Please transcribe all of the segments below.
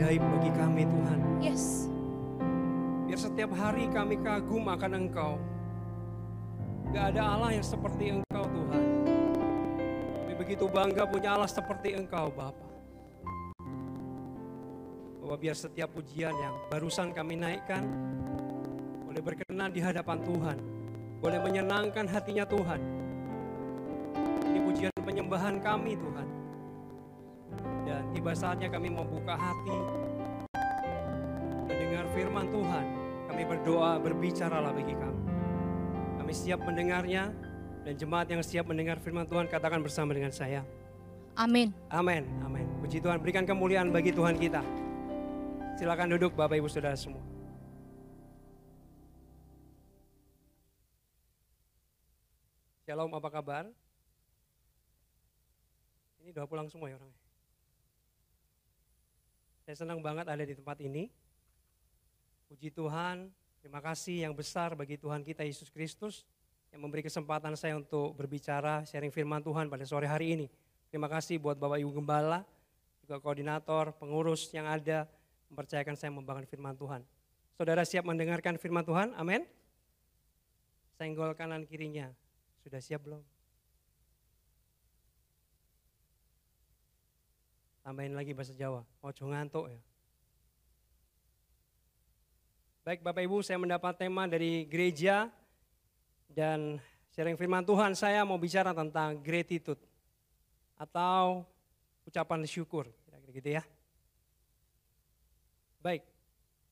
ajaib bagi kami Tuhan. Yes. Biar setiap hari kami kagum akan Engkau. Gak ada Allah yang seperti Engkau Tuhan. Kami begitu bangga punya Allah seperti Engkau Bapa. Bahwa biar setiap pujian yang barusan kami naikkan boleh berkenan di hadapan Tuhan. Boleh menyenangkan hatinya Tuhan. Ini pujian penyembahan kami Tuhan. Dan tiba saatnya kami membuka hati, mendengar firman Tuhan. Kami berdoa, berbicaralah bagi kami. Kami siap mendengarnya, dan jemaat yang siap mendengar firman Tuhan katakan bersama dengan saya. Amin. Amin, amin. Puji Tuhan, berikan kemuliaan bagi Tuhan kita. Silakan duduk Bapak Ibu Saudara semua. Shalom, apa kabar? Ini udah pulang semua ya orangnya. Saya senang banget ada di tempat ini. Puji Tuhan, terima kasih yang besar bagi Tuhan kita Yesus Kristus yang memberi kesempatan saya untuk berbicara, sharing firman Tuhan pada sore hari ini. Terima kasih buat Bapak Ibu Gembala, juga koordinator, pengurus yang ada, mempercayakan saya membangun firman Tuhan. Saudara siap mendengarkan firman Tuhan? Amin. Senggol kanan kirinya, sudah siap belum? Tambahin lagi bahasa Jawa, ojo ngantuk ya. Baik Bapak Ibu, saya mendapat tema dari gereja dan sharing firman Tuhan. Saya mau bicara tentang gratitude atau ucapan syukur, kira-kira gitu ya. Baik,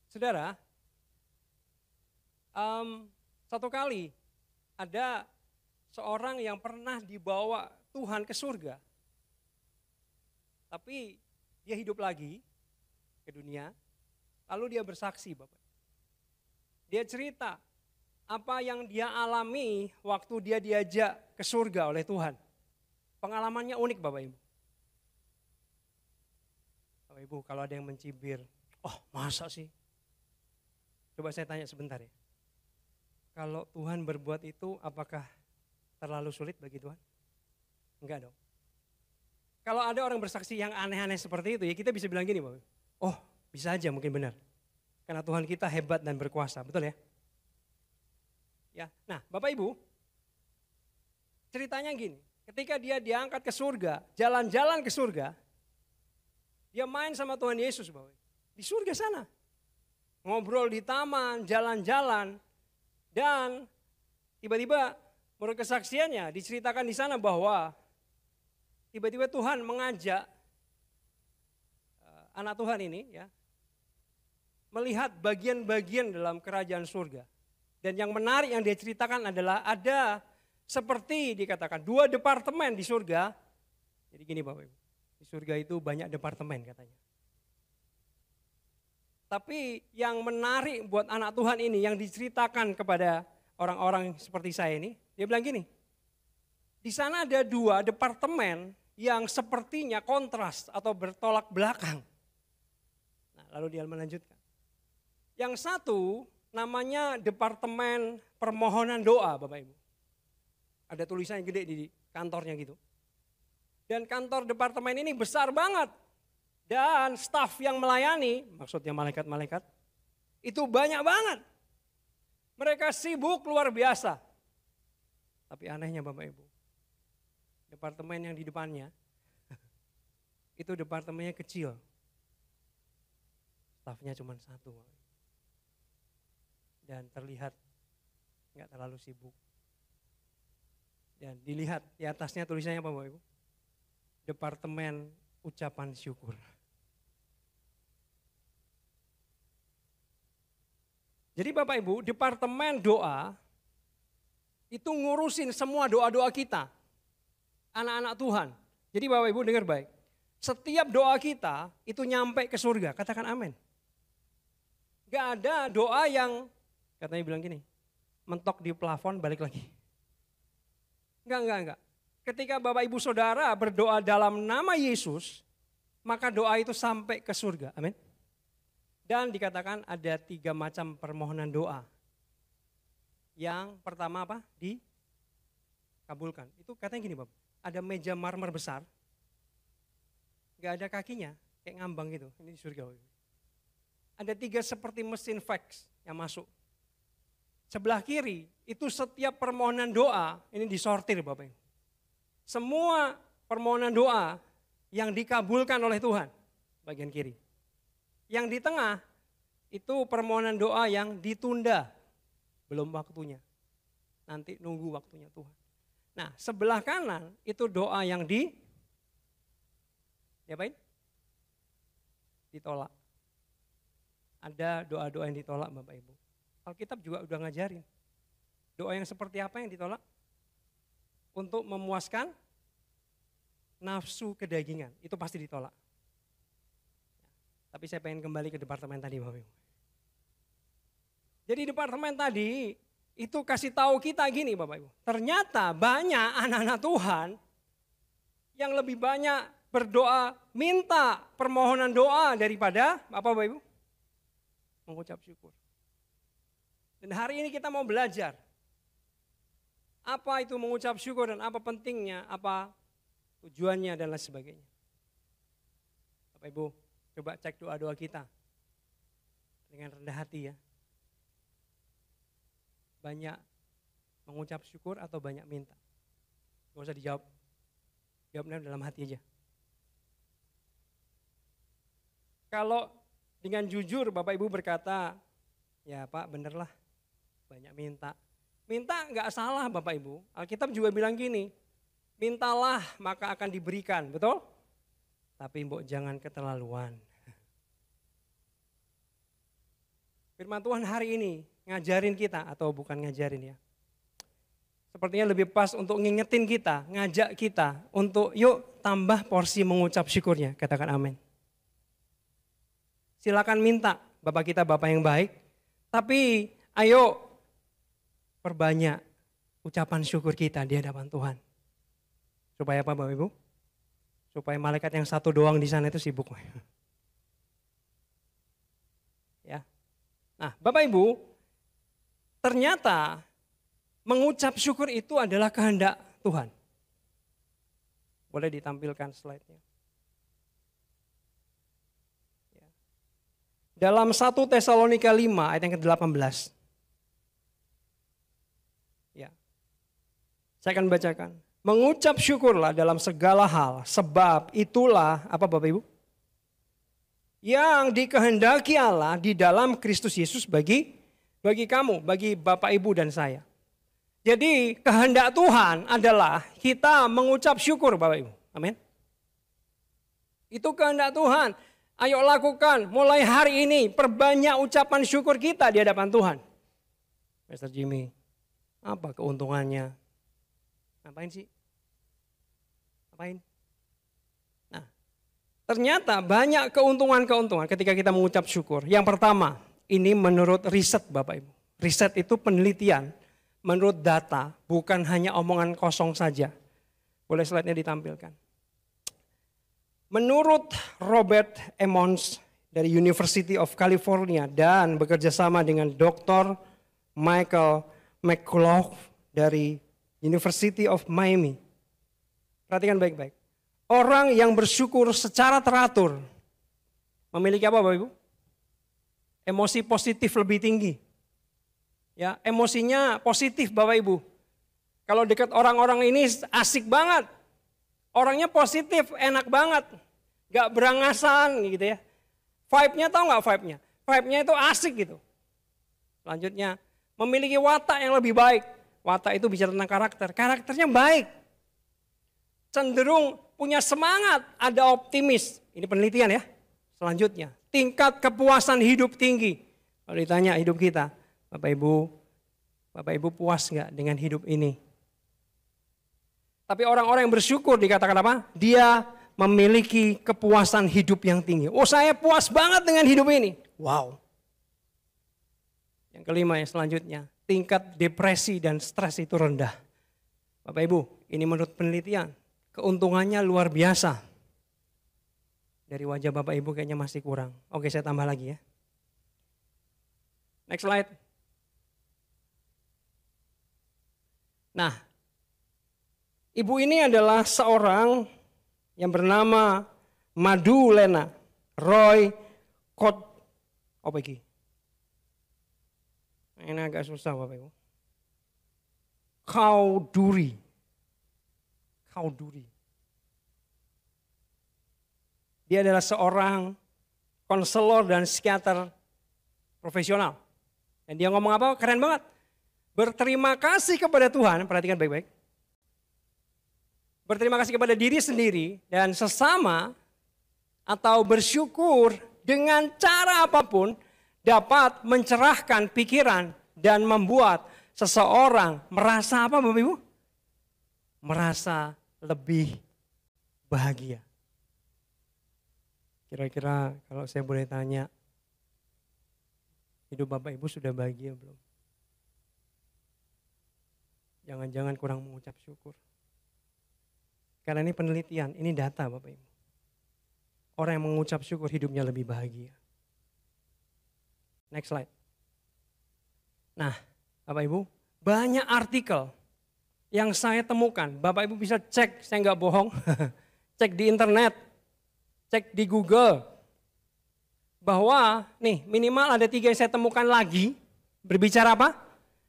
saudara, satu kali ada seorang yang pernah dibawa Tuhan ke surga. Tapi dia hidup lagi ke dunia, lalu dia bersaksi Bapak. Dia cerita apa yang dia alami waktu dia diajak ke surga oleh Tuhan. Pengalamannya unik Bapak Ibu. Bapak Ibu kalau ada yang mencibir, oh masa sih? Coba saya tanya sebentar ya. Kalau Tuhan berbuat itu apakah terlalu sulit bagi Tuhan? Enggak dong. Kalau ada orang bersaksi yang aneh-aneh seperti itu ya kita bisa bilang gini Bapak. Oh bisa aja mungkin benar. Karena Tuhan kita hebat dan berkuasa, betul ya? Ya, nah Bapak Ibu, ceritanya gini, ketika dia diangkat ke surga, jalan-jalan ke surga, dia main sama Tuhan Yesus Bapak Ibu. Di surga sana. Ngobrol di taman, jalan-jalan, dan tiba-tiba menurut kesaksiannya diceritakan di sana bahwa tiba-tiba Tuhan mengajak anak Tuhan ini ya melihat bagian-bagian dalam kerajaan surga. Dan yang menarik yang dia ceritakan adalah ada seperti dikatakan 2 departemen di surga. Jadi gini Bapak Ibu, di surga itu banyak departemen katanya. Tapi yang menarik buat anak Tuhan ini yang diceritakan kepada orang-orang seperti saya ini, dia bilang gini, di sana ada 2 departemen yang sepertinya kontras atau bertolak belakang. Nah, lalu dia melanjutkan. Yang satu namanya Departemen Permohonan Doa Bapak Ibu. Ada tulisannya gede di kantornya gitu. Dan kantor departemen ini besar banget. Dan staf yang melayani, maksudnya malaikat-malaikat, itu banyak banget. Mereka sibuk luar biasa. Tapi anehnya Bapak Ibu, departemen yang di depannya, itu departemennya kecil. Stafnya cuma 1. Dan terlihat nggak terlalu sibuk. Dan dilihat di atasnya tulisannya apa Bapak Ibu? Departemen Ucapan Syukur. Jadi Bapak Ibu, departemen doa itu ngurusin semua doa-doa kita. Anak-anak Tuhan. Jadi Bapak Ibu dengar baik. Setiap doa kita itu nyampe ke surga. Katakan amin. Gak ada doa yang katanya bilang gini, mentok di plafon balik lagi. Enggak. Ketika Bapak Ibu Saudara berdoa dalam nama Yesus, maka doa itu sampai ke surga. Amin. Dan dikatakan ada 3 macam permohonan doa. Yang pertama apa? Dikabulkan. Itu katanya gini Bapak, ada meja marmer besar, gak ada kakinya, kayak ngambang gitu. Ini di surga Bapak. ada 3 seperti mesin fax yang masuk. Sebelah kiri itu setiap permohonan doa, ini disortir Bapak Ibu. Semua permohonan doa yang dikabulkan oleh Tuhan, bagian kiri. Yang di tengah itu permohonan doa yang ditunda, belum waktunya. Nanti nunggu waktunya Tuhan. Nah, sebelah kanan itu doa yang diapain? Ditolak. Ada doa-doa yang ditolak Bapak Ibu. Alkitab juga udah ngajarin. Doa yang seperti apa yang ditolak? Untuk memuaskan nafsu kedagingan. Itu pasti ditolak. Tapi saya pengen kembali ke departemen tadi Bapak Ibu. Jadi departemen tadi itu kasih tahu kita gini Bapak Ibu. Ternyata banyak anak-anak Tuhan yang lebih banyak berdoa, minta permohonan doa daripada apa Bapak Ibu? Mengucap syukur. Dan hari ini kita mau belajar apa itu mengucap syukur dan apa pentingnya, apa tujuannya dan lain sebagainya. Bapak Ibu, coba cek doa-doa kita dengan rendah hati ya. Banyak mengucap syukur atau banyak minta? Gak usah dijawab. Jawabnya dalam hati aja. Kalau dengan jujur Bapak Ibu berkata, ya Pak bener lah, banyak minta. Minta gak salah Bapak Ibu. Alkitab juga bilang gini, mintalah maka akan diberikan, betul? Tapi mbok jangan keterlaluan. Firman Tuhan hari ini ngajarin kita atau bukan ngajarin ya. Sepertinya lebih pas untuk ngingetin kita, ngajak kita untuk yuk tambah porsi mengucap syukurnya, katakan amin. Silakan minta, Bapak kita Bapak yang baik, tapi ayo perbanyak ucapan syukur kita di hadapan Tuhan. Supaya apa Bapak Ibu? Supaya malaikat yang satu doang di sana itu sibuk. Ya. Nah, Bapak Ibu, ternyata mengucap syukur itu adalah kehendak Tuhan. Boleh ditampilkan slide-nya. Ya. Dalam 1 Tesalonika 5 ayat yang ke-18. Ya. Saya akan bacakan. Mengucap syukurlah dalam segala hal, sebab itulah apa Bapak Ibu? Yang dikehendaki Allah di dalam Kristus Yesus bagi kamu, bagi Bapak Ibu dan saya. Jadi kehendak Tuhan adalah kita mengucap syukur Bapak Ibu. Amin. Itu kehendak Tuhan. Ayo lakukan mulai hari ini, perbanyak ucapan syukur kita di hadapan Tuhan. Pastor Jimmy, apa keuntungannya? Ngapain sih? Ngapain? Nah, ternyata banyak keuntungan-keuntungan ketika kita mengucap syukur. Yang pertama, ini menurut riset Bapak Ibu. Riset itu penelitian, menurut data, bukan hanya omongan kosong saja. Boleh slide-nya ditampilkan. Menurut Robert Emmons dari University of California dan bekerja sama dengan Dr. Michael McCullough dari University of Miami. Perhatikan baik-baik. Orang yang bersyukur secara teratur memiliki apa Bapak Ibu? Emosi positif lebih tinggi. Ya, emosinya positif Bapak Ibu. Kalau dekat orang-orang ini asik banget. Orangnya positif, enak banget. Gak berangasan gitu ya. Vibe-nya tahu gak vibe-nya? Vibe-nya itu asik gitu. Selanjutnya, memiliki watak yang lebih baik. Watak itu bicara tentang karakter. Karakternya baik. Cenderung punya semangat, ada optimis. Ini penelitian ya. Selanjutnya, tingkat kepuasan hidup tinggi. Kalau ditanya hidup kita, Bapak Ibu puas gak dengan hidup ini? Tapi orang-orang yang bersyukur dikatakan apa? Dia memiliki kepuasan hidup yang tinggi. Oh saya puas banget dengan hidup ini. Wow. Yang kelima yang selanjutnya, tingkat depresi dan stres itu rendah. Bapak Ibu, ini menurut penelitian, keuntungannya luar biasa. Dari wajah Bapak Ibu kayaknya masih kurang. Oke, saya tambah lagi ya. Next slide. Nah, ibu ini adalah seorang yang bernama Madhu Lena Roy Apa iki? Ini agak susah Bapak Ibu. Kauduri. Dia adalah seorang konselor dan psikiater profesional. Dan dia ngomong apa? Keren banget. Berterima kasih kepada Tuhan, perhatikan baik-baik. Berterima kasih kepada diri sendiri dan sesama atau bersyukur dengan cara apapun dapat mencerahkan pikiran dan membuat seseorang merasa apa Bapak Ibu? Merasa lebih bahagia. Kira-kira kalau saya boleh tanya, hidup Bapak Ibu sudah bahagia belum? Jangan-jangan kurang mengucap syukur. Karena ini penelitian, ini data Bapak Ibu. Orang yang mengucap syukur hidupnya lebih bahagia. Next slide. Nah, Bapak Ibu, banyak artikel yang saya temukan. Bapak Ibu bisa cek, saya nggak bohong. Cek di internet, cek di Google. Bahwa nih minimal ada 3 yang saya temukan lagi. Berbicara apa?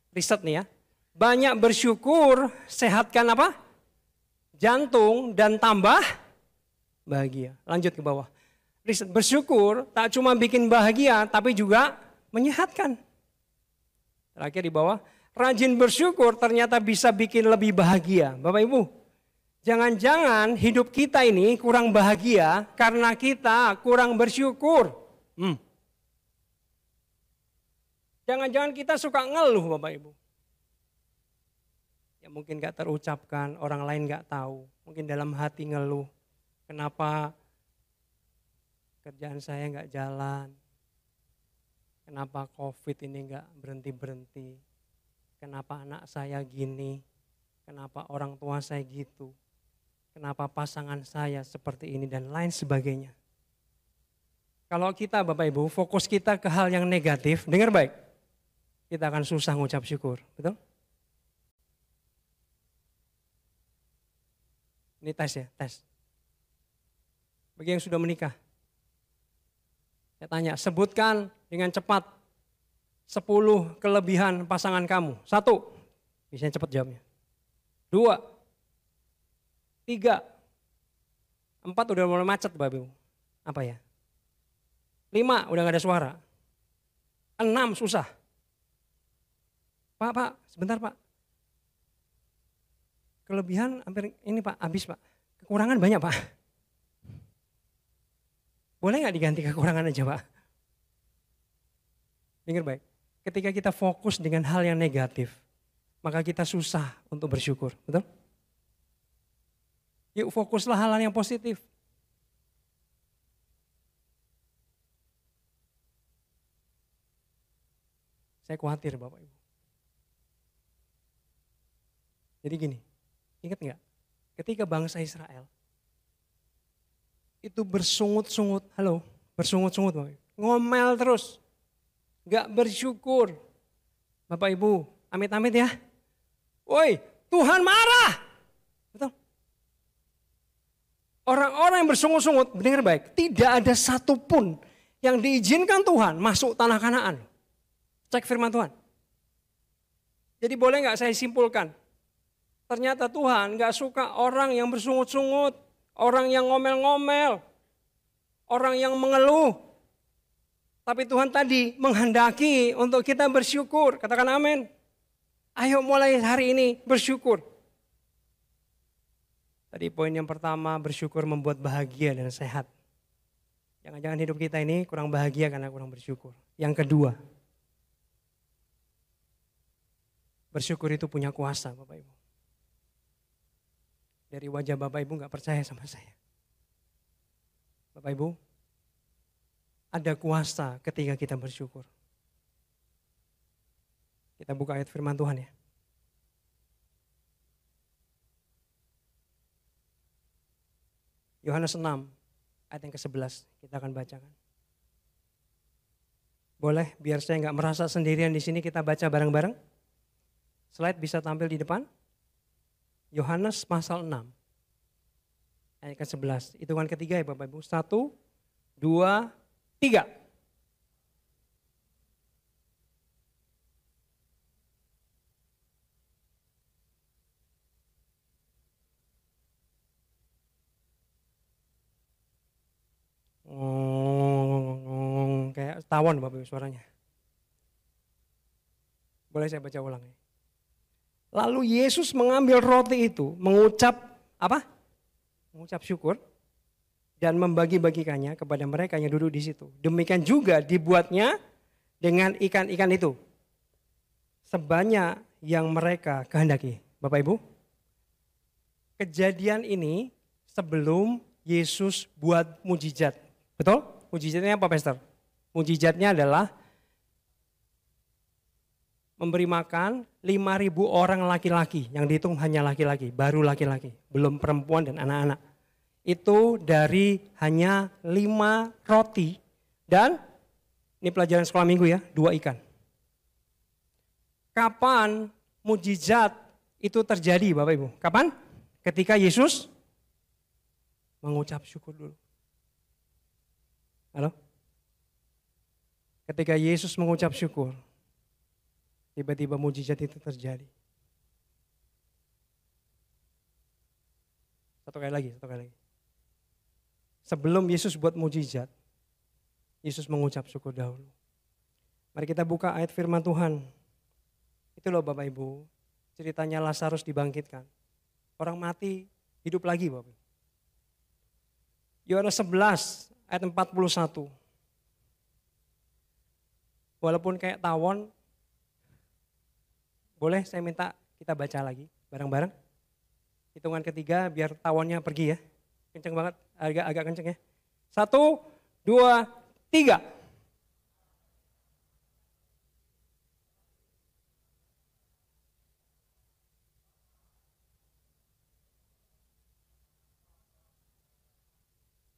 Riset nih ya. Banyak bersyukur, sehatkan apa? Jantung dan tambah bahagia. Lanjut ke bawah. Riset bersyukur tak cuma bikin bahagia tapi juga menyehatkan. Terakhir di bawah, rajin bersyukur ternyata bisa bikin lebih bahagia. Bapak Ibu, jangan-jangan hidup kita ini kurang bahagia karena kita kurang bersyukur. Jangan-jangan kita suka ngeluh Bapak Ibu. Ya mungkin gak terucapkan, orang lain gak tahu. Mungkin dalam hati ngeluh. Kenapa kerjaan saya gak jalan? Kenapa COVID ini gak berhenti-berhenti? Kenapa anak saya gini? Kenapa orang tua saya gitu? Kenapa pasangan saya seperti ini dan lain sebagainya? Kalau kita Bapak Ibu fokus kita ke hal yang negatif, dengar baik. Kita akan susah ngucap syukur, betul? Ini tes ya, tes. Bagi yang sudah menikah. Saya tanya, sebutkan dengan cepat 10 kelebihan pasangan kamu. 1, biasanya cepat jawabnya. 2, 3, 4 udah mulai macet Bapak Ibu. Apa ya? 5 udah gak ada suara. 6 susah. Pak, sebentar Pak. Kelebihan hampir ini Pak, habis Pak. Kekurangan banyak Pak. Boleh gak diganti kekurangan aja Pak? Dengar baik, ketika kita fokus dengan hal yang negatif, maka kita susah untuk bersyukur, betul? Yuk fokuslah hal-hal yang positif. Saya khawatir Bapak Ibu. Jadi gini, ingat nggak? Ketika bangsa Israel itu bersungut-sungut, bersungut-sungut Bapak Ibu. Ngomel terus, nggak bersyukur. Bapak Ibu, amit-amit ya. Woi, Tuhan marah. Betul? Orang-orang yang bersungut-sungut, dengar baik, tidak ada satupun yang diizinkan Tuhan masuk tanah Kanaan. Cek firman Tuhan. Jadi boleh nggak saya simpulkan? Ternyata Tuhan nggak suka orang yang bersungut-sungut, orang yang ngomel-ngomel, orang yang mengeluh. Tapi Tuhan tadi menghendaki untuk kita bersyukur. Katakan amin. Ayo mulai hari ini bersyukur. Tadi poin yang pertama, bersyukur membuat bahagia dan sehat. Jangan-jangan hidup kita ini kurang bahagia karena kurang bersyukur. Yang kedua, bersyukur itu punya kuasa Bapak Ibu. Dari wajah Bapak Ibu gak percaya sama saya. Bapak Ibu, ada kuasa ketika kita bersyukur. Kita buka ayat firman Tuhan ya. Yohanes 6 ayat yang ke-11 kita akan bacakan. Boleh biar saya gak merasa sendirian di sini, kita baca bareng-bareng. Slide bisa tampil di depan. Yohanes pasal 6 ayat ke-11. Hitungan ketiga ya Bapak Ibu. 1, 2, 3. tawon Bapak Ibu suaranya. Boleh saya baca ulang ya. Lalu Yesus mengambil roti itu, mengucap apa? Mengucap syukur dan membagi-bagikannya kepada mereka yang duduk di situ. Demikian juga dibuatnya dengan ikan-ikan itu. Sebanyak yang mereka kehendaki. Bapak Ibu, kejadian ini sebelum Yesus buat mujizat. Betul? Mujizatnya apa, Pastor? Mujizatnya adalah memberi makan 5.000 orang laki-laki, yang dihitung hanya laki-laki, baru laki-laki, belum perempuan dan anak-anak. Itu dari hanya 5 roti dan ini pelajaran sekolah minggu ya, 2 ikan. Kapan mujizat itu terjadi Bapak Ibu? Kapan? Ketika Yesus mengucap syukur dulu. Halo? Ketika Yesus mengucap syukur, tiba-tiba mujizat itu terjadi. Satu kali lagi. Sebelum Yesus buat mujizat, Yesus mengucap syukur dahulu. Mari kita buka ayat firman Tuhan. Itu loh Bapak Ibu, ceritanya Lazarus dibangkitkan. Orang mati hidup lagi Bapak Ibu. Yohanes 11 ayat 41. Walaupun kayak tawon, boleh saya minta kita baca lagi bareng-bareng. Hitungan ketiga biar tawonnya pergi ya. Kenceng banget, agak kenceng ya. 1, 2, 3.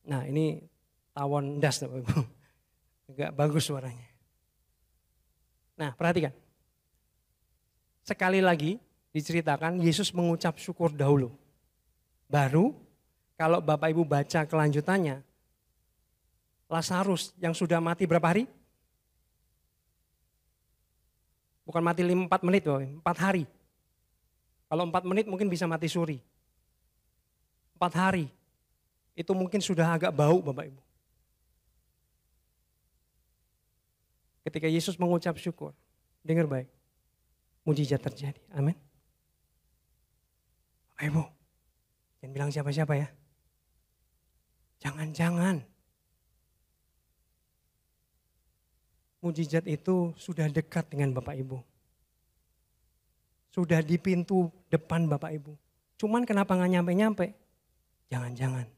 Nah ini tawon das Bapak Ibu. Agak bagus suaranya. Nah perhatikan. Sekali lagi diceritakan Yesus mengucap syukur dahulu. Baru kalau Bapak Ibu baca kelanjutannya, Lazarus yang sudah mati berapa hari? Bukan mati 4 menit, 4 hari. Kalau 4 menit mungkin bisa mati suri. 4 hari, itu mungkin sudah agak bau Bapak Ibu. Ketika Yesus mengucap syukur, dengar baik, mujizat terjadi. Amin. Bapak Ibu, jangan bilang siapa-siapa ya. Jangan-jangan mujizat itu sudah dekat dengan Bapak Ibu. Sudah di pintu depan Bapak Ibu. Cuman kenapa nggak nyampe-nyampe? Jangan-jangan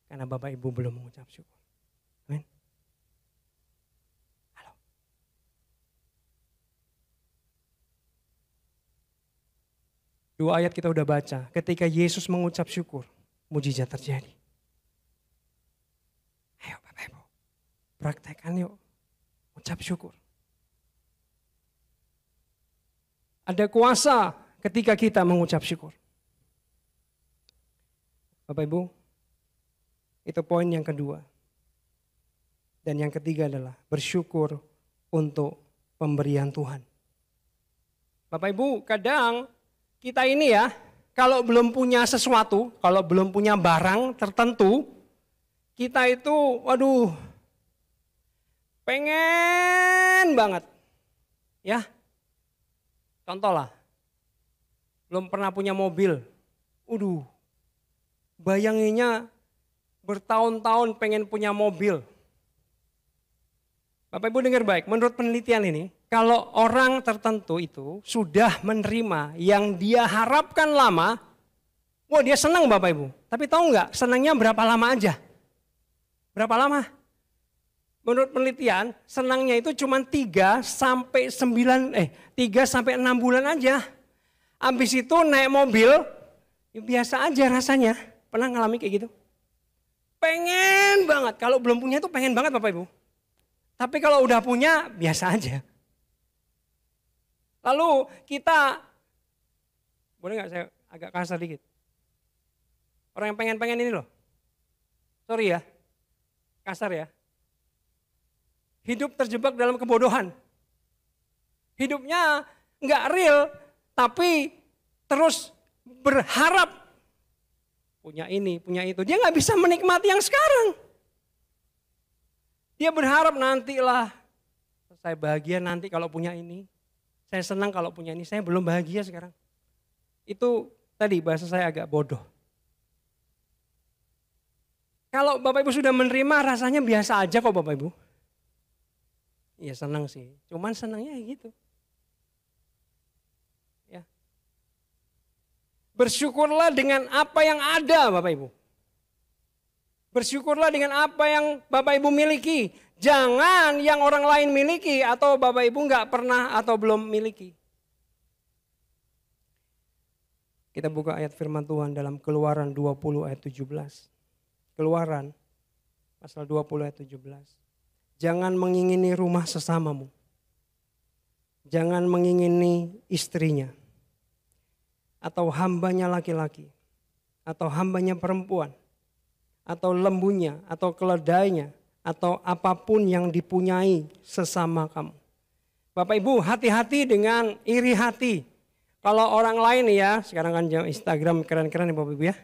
karena Bapak Ibu belum mengucap syukur. Amin. Halo. Dua ayat kita udah baca. Ketika Yesus mengucap syukur, mujizat terjadi. Ayo Bapak Ibu, praktekkan yuk. Ucap syukur. Ada kuasa ketika kita mengucap syukur. Bapak Ibu, itu poin yang kedua. Dan yang ketiga adalah bersyukur untuk pemberian Tuhan. Bapak Ibu, kadang kita ini ya, kalau belum punya sesuatu, kalau belum punya barang tertentu, kita itu, waduh, pengen banget. Ya, contoh lah, belum pernah punya mobil, bayanginnya bertahun-tahun pengen punya mobil. Bapak Ibu dengar baik, menurut penelitian ini, kalau orang tertentu itu sudah menerima yang dia harapkan lama, wah dia senang Bapak Ibu. Tapi tahu nggak, senangnya berapa lama aja? Berapa lama? Menurut penelitian, senangnya itu cuma 3 sampai 6 bulan aja. Habis itu naik mobil, ya biasa aja rasanya. Pernah ngalami kayak gitu? Pengen banget, kalau belum punya itu pengen banget Bapak Ibu. Tapi kalau udah punya, biasa aja. Lalu kita, boleh nggak saya agak kasar dikit? Orang yang pengen-pengen ini loh. Sorry ya, kasar ya. Hidup terjebak dalam kebodohan. Hidupnya nggak real, tapi terus berharap punya ini, punya itu. Dia nggak bisa menikmati yang sekarang. Dia berharap nantilah, saya bahagia nanti kalau punya ini. Saya senang kalau punya ini, saya belum bahagia sekarang. Itu tadi bahasa saya agak bodoh. Kalau Bapak Ibu sudah menerima rasanya biasa aja kok Bapak Ibu. Iya senang sih, cuman senangnya gitu. Ya. Bersyukurlah dengan apa yang ada Bapak Ibu. Bersyukurlah dengan apa yang Bapak Ibu miliki. Jangan yang orang lain miliki atau Bapak Ibu nggak pernah atau belum miliki. Kita buka ayat firman Tuhan dalam Keluaran 20 ayat 17. Keluaran pasal 20 ayat 17. Jangan mengingini rumah sesamamu. Jangan mengingini istrinya. Atau hambanya laki-laki. Atau hambanya perempuan. Atau lembunya. Atau keledainya. Atau apapun yang dipunyai sesama kamu. Bapak Ibu hati-hati dengan iri hati. Kalau orang lain ya, sekarang kan Instagram keren-keren ya Bapak Ibu ya.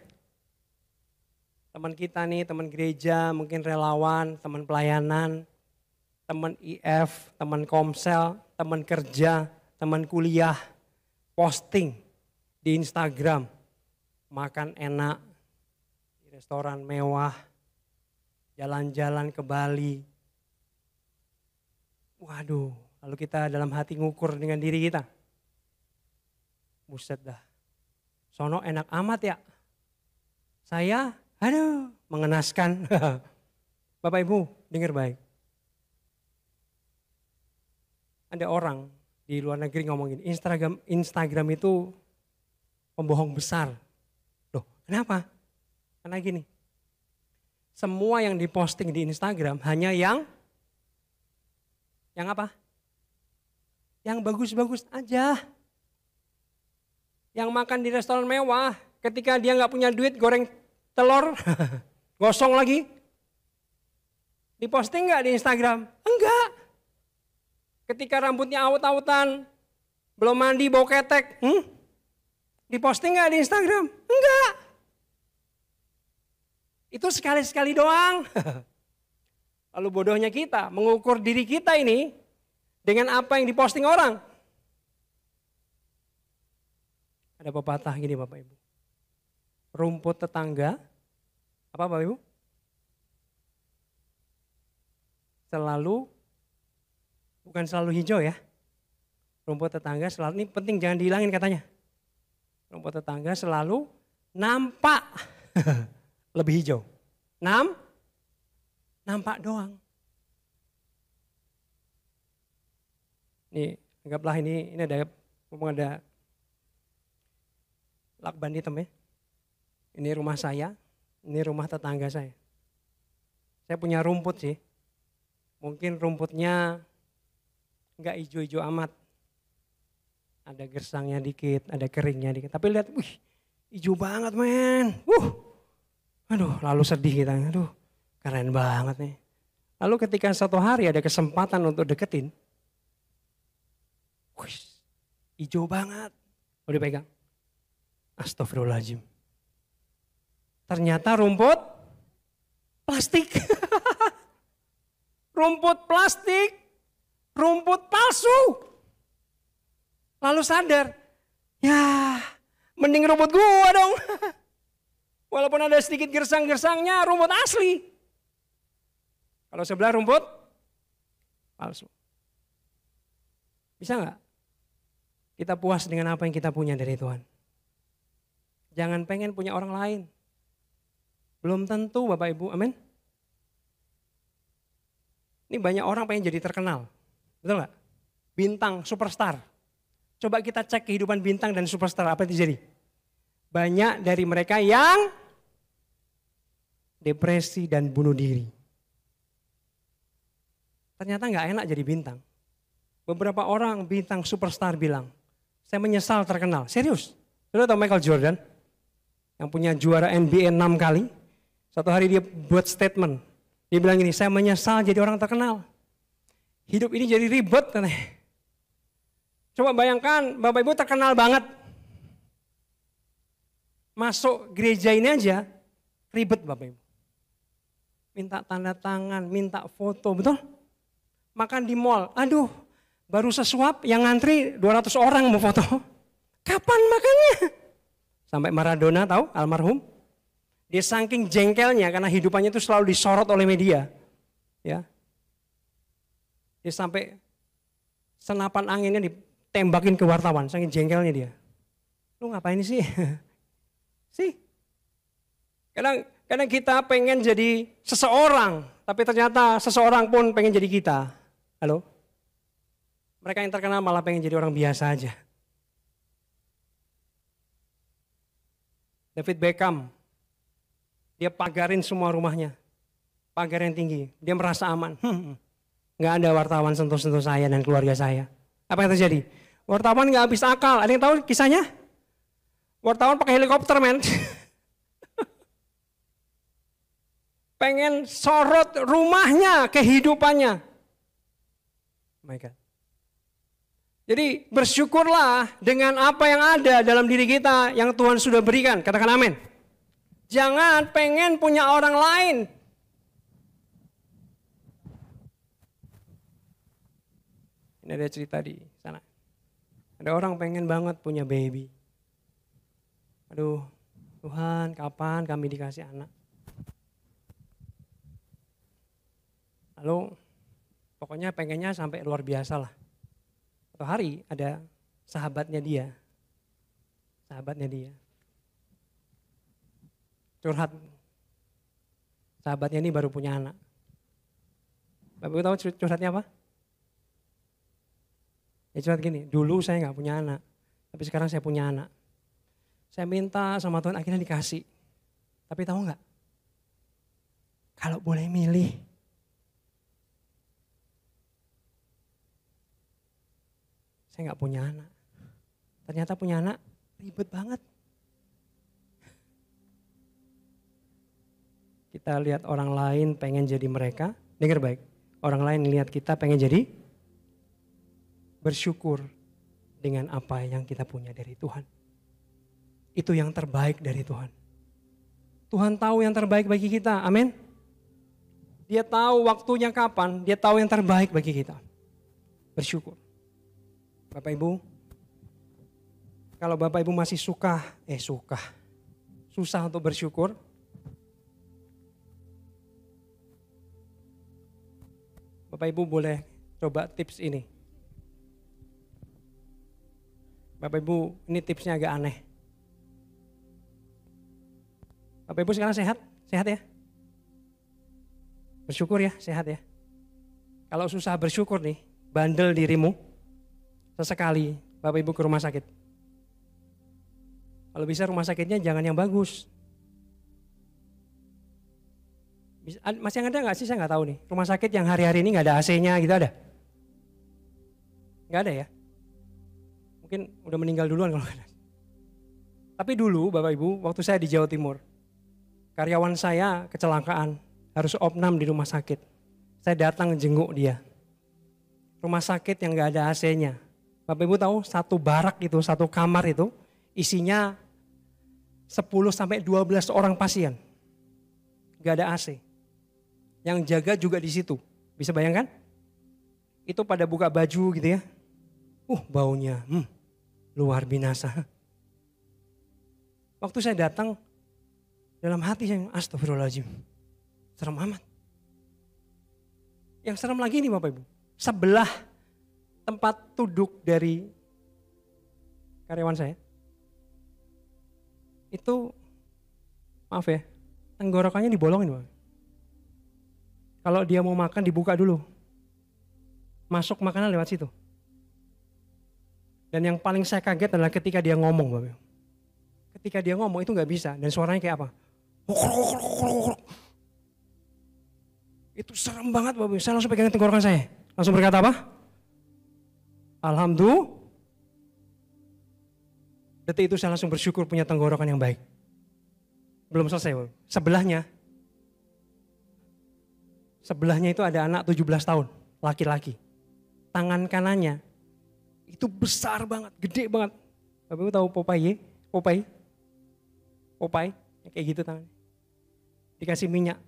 Teman kita nih, teman gereja, mungkin relawan, teman pelayanan, teman IF, teman komsel, teman kerja, teman kuliah, posting di Instagram, makan enak, di restoran mewah, jalan-jalan ke Bali. Waduh, lalu kita dalam hati ngukur dengan diri kita. Buset dah, sono enak amat ya. Saya aduh, mengenaskan. Bapak Ibu, dengar baik. Ada orang di luar negeri ngomongin, Instagram itu pembohong besar. Loh, kenapa? Karena gini, semua yang diposting di Instagram hanya yang apa? Yang bagus-bagus aja. Yang makan di restoran mewah, ketika dia nggak punya duit goreng telur, gosong lagi. Diposting nggak di Instagram? Enggak. Ketika rambutnya awut-awutan, belum mandi, bau ketek, diposting nggak di Instagram? Enggak. Itu sekali-sekali doang. Lalu bodohnya kita mengukur diri kita ini dengan apa yang diposting orang. Ada pepatah gini Bapak Ibu. Rumput tetangga, apa Bapak Ibu? Bukan selalu hijau ya. Rumput tetangga selalu, ini penting jangan dihilangin katanya. Rumput tetangga selalu nampak lebih hijau. Nampak doang. Nih, anggaplah ini ada lakban hitam ya. Ini rumah saya, ini rumah tetangga saya. Saya punya rumput sih. Mungkin rumputnya enggak hijau-hijau amat. Ada gersangnya dikit, ada keringnya dikit. Tapi lihat, wih, hijau banget men. Aduh, lalu sedih kita. Aduh, keren banget nih. Lalu ketika suatu hari ada kesempatan untuk deketin. Wih, hijau banget. Mau dipegang. Astagfirullahaladzim. Ternyata rumput plastik. Rumput plastik. Rumput palsu. Lalu sadar. Ya mending rumput gua dong. Walaupun ada sedikit gersang-gersangnya rumput asli. Kalau sebelah rumput palsu. Bisa gak kita puas dengan apa yang kita punya dari Tuhan? Jangan pengen punya orang lain. Belum tentu Bapak Ibu, amin. Ini banyak orang pengen jadi terkenal, betul gak? Bintang, superstar. Coba kita cek kehidupan bintang dan superstar, apa yang terjadi? Banyak dari mereka yang depresi dan bunuh diri. Ternyata gak enak jadi bintang. Beberapa orang bintang superstar bilang, saya menyesal terkenal. Serius, sudah tahu Michael Jordan? Yang punya juara NBA 6 kali. Suatu hari dia buat statement. Dia bilang gini, saya menyesal jadi orang terkenal. Hidup ini jadi ribet. Coba bayangkan Bapak Ibu terkenal banget. Masuk gereja ini aja ribet Bapak Ibu. minta tanda tangan, minta foto, betul? Makan di mall, aduh baru sesuap yang ngantri 200 orang mau foto. Kapan makannya? Sampai Maradona tahu, almarhum. Dia saking jengkelnya karena hidupannya itu selalu disorot oleh media. Ya. Dia sampai senapan anginnya ditembakin ke wartawan, saking jengkelnya dia. Lu ngapain sih? Sih. Kadang kita pengen jadi seseorang, tapi ternyata seseorang pun pengen jadi kita. Halo? Mereka yang terkenal malah pengen jadi orang biasa aja. David Beckham, dia pagarin semua rumahnya. Pagar yang tinggi, dia merasa aman. Nggak ada wartawan sentuh-sentuh saya dan keluarga saya. Apa yang terjadi? Wartawan nggak habis akal. Ada yang tahu kisahnya? Wartawan pakai helikopter, men. Pengen sorot rumahnya, kehidupannya. Oh my God. Jadi bersyukurlah dengan apa yang ada dalam diri kita yang Tuhan sudah berikan. Katakan amin. Jangan pengen punya orang lain. Ini ada cerita di sana. Ada orang pengen banget punya baby. Aduh, Tuhan kapan kami dikasih anak? Lalu pokoknya pengennya sampai luar biasa lah. Suatu hari ada sahabatnya dia curhat. Sahabatnya ini baru punya anak. Bapak Ibu tahu curhatnya apa? Ya curhat gini, dulu saya nggak punya anak, tapi sekarang saya punya anak. Saya minta sama Tuhan akhirnya dikasih. Tapi tahu nggak? Kalau boleh milih, saya nggak punya anak. Ternyata punya anak ribet banget. Kita lihat orang lain pengen jadi mereka, dengar baik. Orang lain lihat kita pengen jadi, bersyukur dengan apa yang kita punya dari Tuhan. Itu yang terbaik dari Tuhan. Tuhan tahu yang terbaik bagi kita, amin. Dia tahu waktunya kapan, dia tahu yang terbaik bagi kita. Bersyukur. Bapak Ibu, kalau Bapak Ibu masih susah untuk bersyukur, Bapak Ibu boleh coba tips ini. Bapak Ibu, ini tipsnya agak aneh. Bapak Ibu sekarang sehat? Sehat ya? Bersyukur ya, sehat ya. Kalau susah bersyukur nih, bandel dirimu, sesekali Bapak Ibu ke rumah sakit. Kalau bisa rumah sakitnya jangan yang bagus. Masih ada nggak sih, saya nggak tahu nih. Rumah sakit yang hari-hari ini nggak ada AC-nya gitu ada? Nggak ada ya? Mungkin udah meninggal duluan kalau nggak ada. Tapi dulu Bapak Ibu, waktu saya di Jawa Timur, karyawan saya kecelakaan, harus opnam di rumah sakit. Saya datang jenguk dia. Rumah sakit yang nggak ada AC-nya. Bapak Ibu tahu satu barak itu, satu kamar itu isinya 10-12 orang pasien. Gak ada AC. Yang jaga juga di situ. Bisa bayangkan? Itu pada buka baju gitu ya. Baunya luar binasa. Waktu saya datang, dalam hati saya, astagfirullahaladzim. Serem amat. Yang serem lagi nih Bapak Ibu. Sebelah tempat duduk dari karyawan saya. Itu, maaf ya, tenggorokannya dibolongin Bapak. Kalau dia mau makan dibuka dulu. Masuk makanan lewat situ. Dan yang paling saya kaget adalah ketika dia ngomong Bapak. Ketika dia ngomong itu gak bisa. Dan suaranya kayak apa? Itu serem banget Bapak. Saya langsung pegang tenggorokan saya. Langsung berkata apa? Alhamdulillah. Detik itu saya langsung bersyukur punya tenggorokan yang baik. Belum selesai Bapak. Sebelahnya itu ada anak 17 tahun. Laki-laki. Tangan kanannya itu besar banget, gede banget. Bapak Ibu tahu Popeye? Kayak gitu tangannya. Dikasih minyak.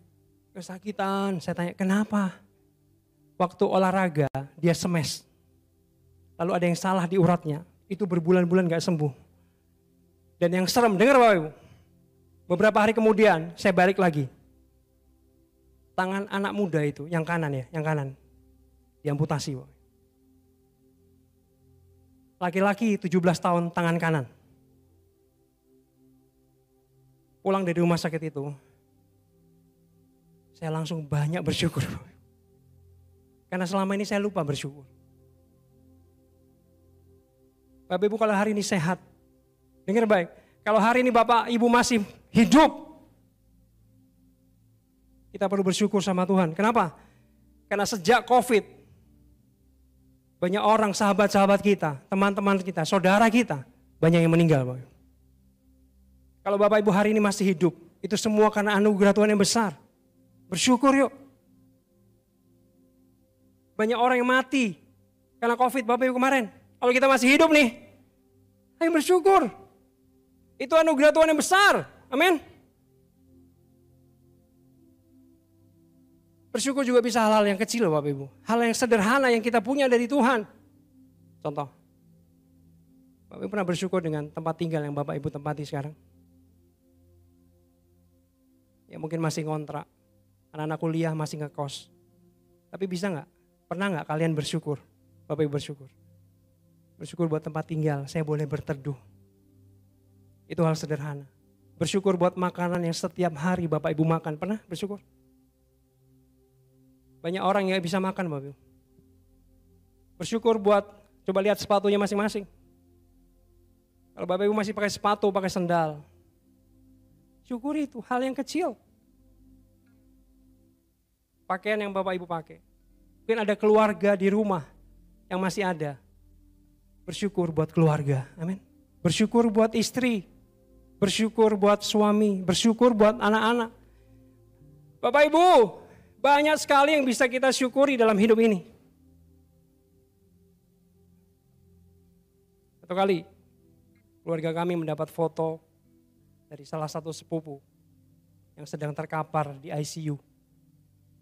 kesakitan. Saya tanya, kenapa? Waktu olahraga dia smash. Lalu ada yang salah di uratnya. Itu berbulan-bulan gak sembuh. Dan yang serem, dengar Bapak Ibu. Beberapa hari kemudian saya balik lagi. Tangan anak muda itu, yang kanan ya, yang kanan. Diamputasi. Laki-laki 17 tahun tangan kanan. Pulang dari rumah sakit itu, saya langsung banyak bersyukur. Karena selama ini saya lupa bersyukur. Bapak Ibu kalau hari ini sehat, dengar baik. Kalau hari ini Bapak Ibu masih hidup, kita perlu bersyukur sama Tuhan. Kenapa? Karena sejak COVID, banyak orang sahabat-sahabat kita, teman-teman kita, saudara kita, banyak yang meninggal. Bapak. Kalau Bapak Ibu hari ini masih hidup, itu semua karena anugerah Tuhan yang besar. Bersyukur yuk. Banyak orang yang mati karena COVID Bapak Ibu kemarin. Kalau kita masih hidup nih, ayo bersyukur. Itu anugerah Tuhan yang besar. Amin. Bersyukur juga bisa hal-hal yang kecil Bapak Ibu. Hal yang sederhana yang kita punya dari Tuhan. Contoh. Bapak Ibu pernah bersyukur dengan tempat tinggal yang Bapak Ibu tempati sekarang? Ya mungkin masih ngontrak. Anak-anak kuliah masih ngekos. Tapi bisa nggak? Pernah nggak kalian bersyukur? Bapak Ibu bersyukur. Bersyukur buat tempat tinggal, saya boleh berteduh. Itu hal sederhana. Bersyukur buat makanan yang setiap hari Bapak Ibu makan. Pernah bersyukur? Banyak orang yang bisa makan Bapak Ibu. Bersyukur buat, coba lihat sepatunya masing-masing. Kalau Bapak Ibu masih pakai sepatu, pakai sendal. Syukuri itu, hal yang kecil. Pakaian yang Bapak Ibu pakai. Mungkin ada keluarga di rumah yang masih ada. Bersyukur buat keluarga, amin. Bersyukur buat istri, bersyukur buat suami, bersyukur buat anak-anak. Bapak Ibu, banyak sekali yang bisa kita syukuri dalam hidup ini. Satu kali, keluarga kami mendapat foto dari salah satu sepupu yang sedang terkapar di ICU.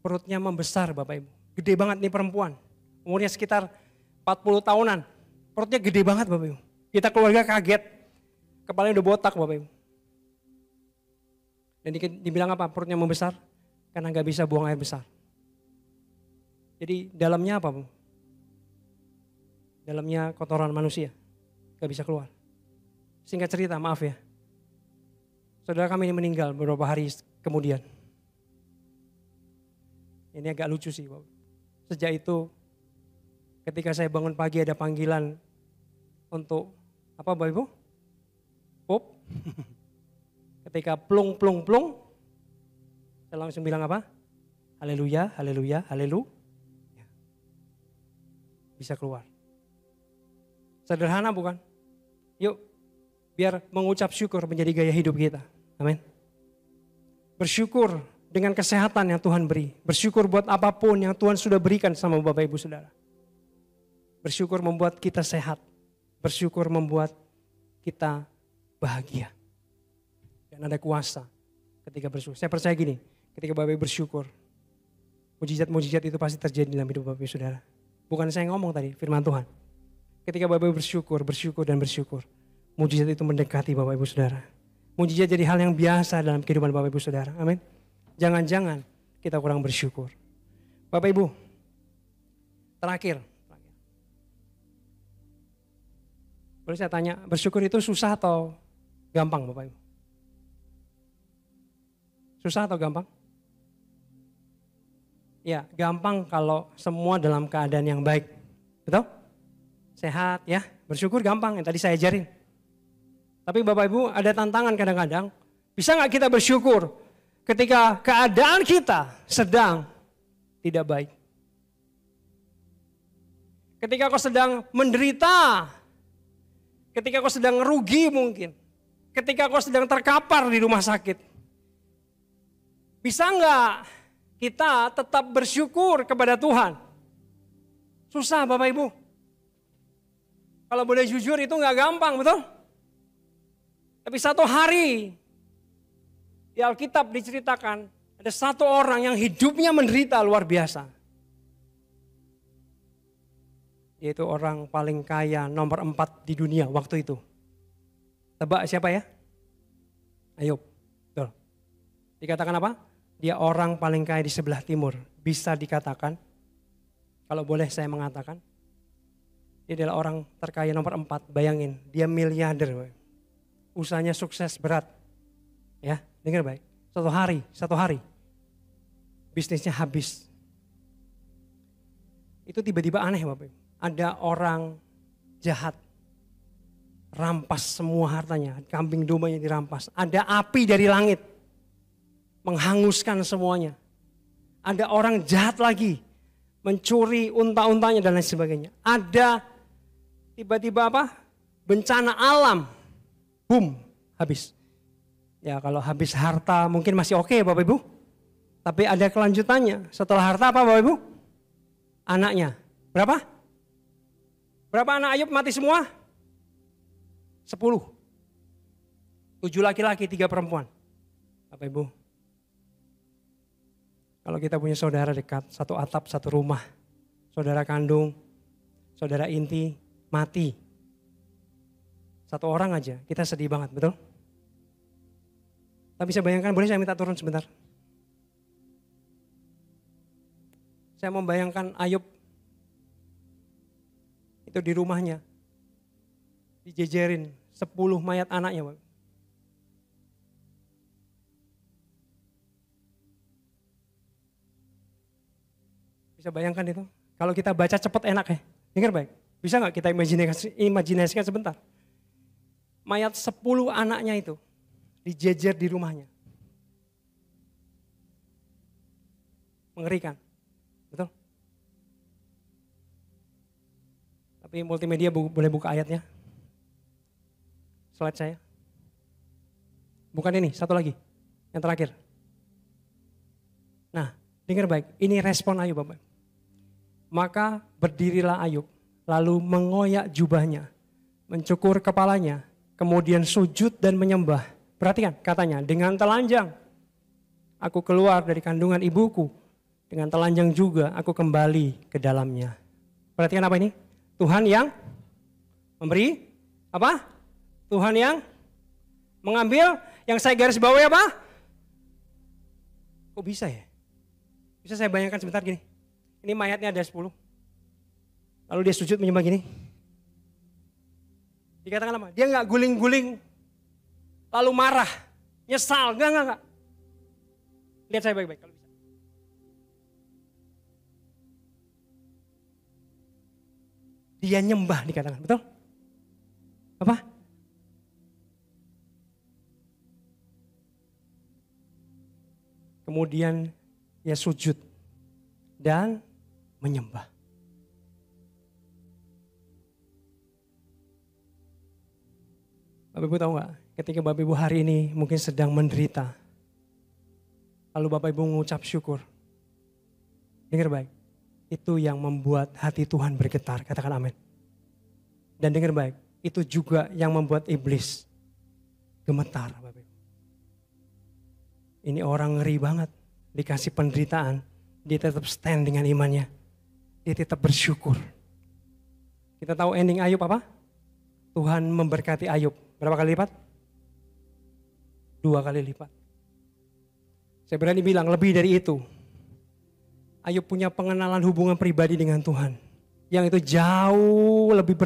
Perutnya membesar Bapak Ibu. Gede banget nih perempuan. Umurnya sekitar 40 tahunan. Perutnya gede banget Bapak Ibu. Kita keluarga kaget. Kepalanya udah botak Bapak Ibu. Dan dibilang apa? Perutnya membesar. Karena gak bisa buang air besar. Jadi dalamnya apa Bu? Dalamnya kotoran manusia. Gak bisa keluar. Singkat cerita, maaf ya. Saudara kami ini meninggal beberapa hari kemudian. Ini agak lucu sih Bapak. Sejak itu ketika saya bangun pagi ada panggilan untuk apa Bapak Ibu? Pop. Ketika plung plung plung, saya langsung bilang apa? Haleluya, haleluya, haleluya. Bisa keluar. Sederhana bukan? Yuk, biar mengucap syukur menjadi gaya hidup kita. Amin. Bersyukur dengan kesehatan yang Tuhan beri. Bersyukur buat apapun yang Tuhan sudah berikan sama Bapak Ibu Saudara. Bersyukur membuat kita sehat. Bersyukur membuat kita bahagia. Dan ada kuasa ketika bersyukur. Saya percaya gini, ketika Bapak Ibu bersyukur, mujizat-mujizat itu pasti terjadi dalam hidup Bapak Ibu Saudara. Bukan saya ngomong tadi, firman Tuhan. Ketika Bapak Ibu bersyukur, bersyukur dan bersyukur, mujizat itu mendekati Bapak Ibu Saudara. Mujizat jadi hal yang biasa dalam kehidupan Bapak Ibu Saudara. Amin. Jangan-jangan kita kurang bersyukur. Bapak Ibu, terakhir. Boleh saya tanya, bersyukur itu susah atau gampang Bapak Ibu? Susah atau gampang? Ya, gampang kalau semua dalam keadaan yang baik. Betul? Sehat ya, bersyukur gampang yang tadi saya ajarin. Tapi Bapak Ibu ada tantangan kadang-kadang. Bisa gak kita bersyukur ketika keadaan kita sedang tidak baik? Ketika kau sedang menderita, ketika kau sedang rugi mungkin, ketika kau sedang terkapar di rumah sakit. Bisa gak kita tetap bersyukur kepada Tuhan? Susah Bapak Ibu. Kalau boleh jujur itu gak gampang, betul? Tapi satu hari di Alkitab diceritakan Ada satu orang yang hidupnya menderita luar biasa. Yaitu orang paling kaya nomor 4 di dunia waktu itu. Tebak siapa ya? Ayub. Betul. Dikatakan apa? Dia orang paling kaya di sebelah timur. Bisa dikatakan, kalau boleh saya mengatakan, dia adalah orang terkaya nomor 4. Bayangin, dia miliarder. Usahanya sukses berat. Ya, dengar baik. Satu hari. Bisnisnya habis. Itu tiba-tiba aneh Bapak Ibu. Ada orang jahat. Rampas semua hartanya. Kambing dombanya dirampas. Ada api dari langit. Menghanguskan semuanya. Ada orang jahat lagi. Mencuri unta-untanya dan lain sebagainya. Ada tiba-tiba apa? Bencana alam. Boom. Habis. Ya kalau habis harta mungkin masih oke Bapak Ibu. Tapi ada kelanjutannya. Setelah harta apa Bapak Ibu? Anaknya. Berapa? Berapa anak Ayub mati semua? 10. 7 laki-laki, 3 perempuan. Bapak Ibu. Kalau kita punya saudara dekat, satu atap, satu rumah. Saudara kandung, saudara inti, mati. Satu orang aja, kita sedih banget, betul? Tapi saya bayangkan, boleh saya minta turun sebentar? Saya membayangkan Ayub itu di rumahnya, dijejerin 10 mayat anaknya. Bang. Bisa bayangkan itu? Kalau kita baca cepat enak ya, dengar baik. Bisa nggak kita imajinasikan sebentar? Mayat 10 anaknya itu dijejer di rumahnya. Mengerikan. Betul? Tapi multimedia boleh buka ayatnya. Slide saya. Bukan ini, satu lagi. Yang terakhir. Nah, dengar baik. Ini respon Ayub Bapak. Maka berdirilah Ayub. Lalu mengoyak jubahnya. Mencukur kepalanya. Kemudian sujud dan menyembah. Perhatikan katanya. Dengan telanjang. Aku keluar dari kandungan ibuku. Dengan telanjang juga aku kembali ke dalamnya. Perhatikan apa ini? Tuhan yang memberi apa? Tuhan yang mengambil. Yang saya garis bawahi apa? Kok bisa ya? Bisa saya bayangkan sebentar gini. Ini mayatnya ada 10. Lalu dia sujud menyembah gini. Dikatakan apa? Dia nggak guling-guling. Lalu marah. Nyesal. Enggak. Lihat saya baik-baik. Dia nyembah dikatakan, betul? Apa? Kemudian dia sujud dan menyembah. Bapak Ibu tahu nggak? Ketika Bapak Ibu hari ini mungkin sedang menderita, lalu Bapak Ibu mengucap syukur. Dengar baik. Itu yang membuat hati Tuhan bergetar, katakan amin. Dan dengar baik, itu juga yang membuat iblis gemetar. Bapak. Ini orang ngeri banget, dikasih penderitaan, dia tetap stand dengan imannya. Dia tetap bersyukur. Kita tahu ending Ayub apa? Tuhan memberkati Ayub, berapa kali lipat? 2 kali lipat. Saya berani bilang lebih dari itu. Ayub punya pengenalan hubungan pribadi dengan Tuhan. Yang itu jauh lebih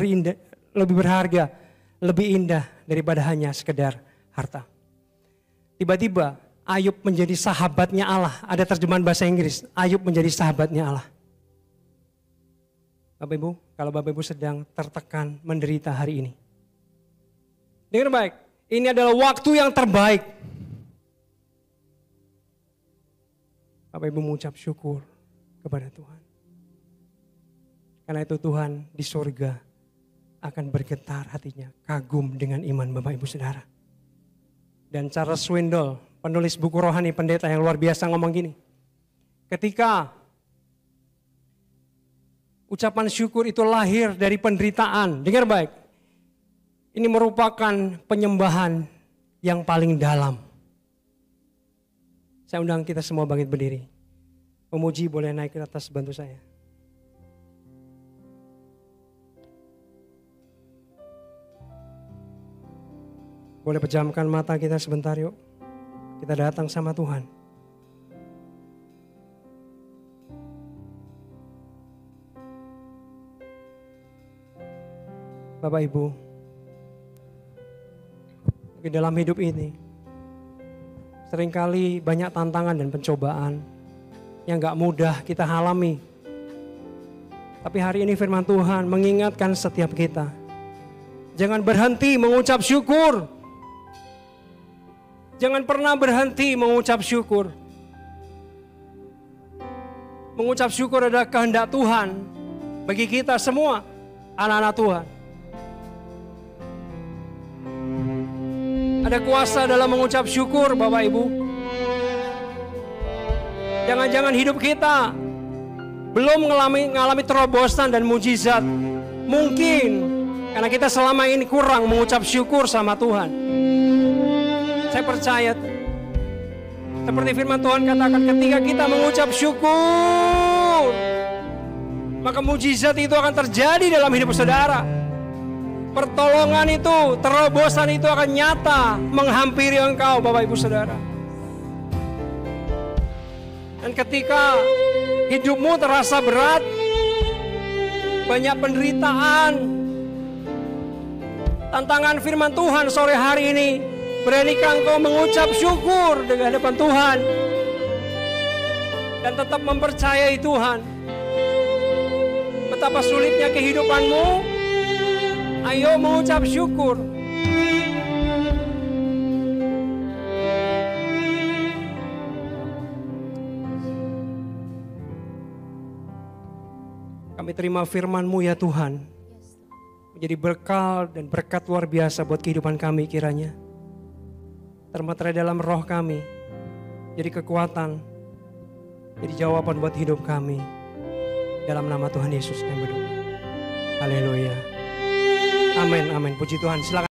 berharga, lebih indah daripada hanya sekedar harta. Tiba-tiba Ayub menjadi sahabatnya Allah. Ada terjemahan bahasa Inggris, Ayub menjadi sahabatnya Allah. Bapak Ibu, kalau Bapak Ibu sedang tertekan, menderita hari ini. Dengar baik, ini adalah waktu yang terbaik. Bapak Ibu mengucap syukur kepada Tuhan. Karena itu Tuhan di surga akan bergetar hatinya, kagum dengan iman Bapak Ibu Saudara. Dan Charles Swindoll, penulis buku rohani pendeta yang luar biasa ngomong gini. Ketika ucapan syukur itu lahir dari penderitaan, dengar baik. Ini merupakan penyembahan yang paling dalam. Saya undang kita semua bangkit berdiri. Pemuji boleh naik ke atas bantu saya. Boleh pejamkan mata kita sebentar yuk. Kita datang sama Tuhan. Bapak Ibu, di dalam hidup ini seringkali banyak tantangan dan pencobaan yang gak mudah kita alami. Tapi hari ini firman Tuhan mengingatkan setiap kita, jangan berhenti mengucap syukur. Jangan pernah berhenti mengucap syukur. Mengucap syukur adalah kehendak Tuhan bagi kita semua, anak-anak Tuhan. Ada kuasa dalam mengucap syukur, Bapak Ibu. Jangan-jangan hidup kita belum mengalami terobosan dan mujizat. Mungkin karena kita selama ini kurang mengucap syukur sama Tuhan. Saya percaya seperti firman Tuhan katakan, ketika kita mengucap syukur, maka mujizat itu akan terjadi dalam hidup saudara. Pertolongan itu, terobosan itu akan nyata menghampiri engkau, Bapak Ibu Saudara. Dan ketika hidupmu terasa berat, banyak penderitaan, tantangan firman Tuhan sore hari ini, beranikah engkau mengucap syukur di hadapan Tuhan dan tetap mempercayai Tuhan. Betapa sulitnya kehidupanmu, ayo mengucap syukur. Kami terima firman-Mu ya Tuhan, menjadi berkah dan berkat luar biasa buat kehidupan kami kiranya. Termaterai dalam roh kami, jadi kekuatan, jadi jawaban buat hidup kami. Dalam nama Tuhan Yesus kami berdoa. Haleluya. Amin, amin. Puji Tuhan. Silakan.